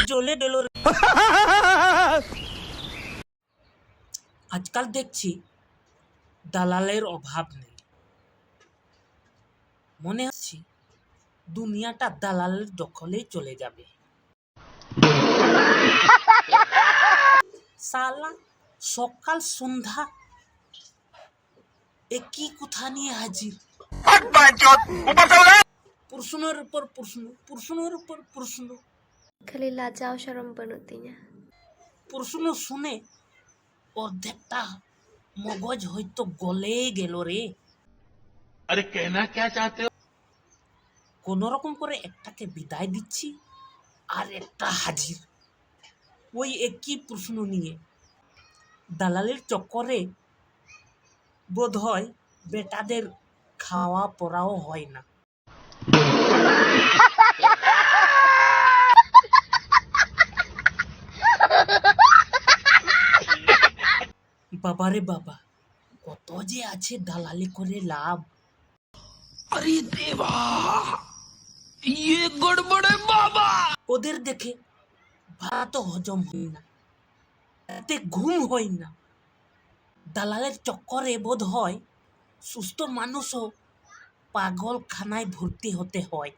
জ্বলে গেল। আজকাল দেখছি দালালের অভাব নেই। মনে হচ্ছে দুনিয়াটা দালালের দখলে চলে যাবে। সালা সকাল সন্ধ্যা একই কথা নিয়ে হাজির। প্রশ্নের উপর প্রশ্ন, প্রশ্নের উপর প্রশ্ন। খালি লাজাও শরম বানুতিnya। প্রশ্ন শুনে অর্ধেকটা মগজ হয়তো গলে গেল রে। अरे कहना क्या चाहते हो? কোন রকম করে একটাকে বিদায় দিচ্ছি আর একটা হাজির ওই একই প্রশ্ন নিয়ে। দালালের চক্করে বোধ হয় বেটাদের খাওয়া পড়াও হয় না। বাবারে বাবা, কত যে আছে দালালি করে লাভ। अरे देवा, ये गड़बड़ है बाबा। ওদের দেখে ভাত হজম হয় না, এতে ঘুম হয় না। দালালের চক্করে বোধ হয় সুস্থ মানুষও পাগলখানায় ভর্তি হতে হয়।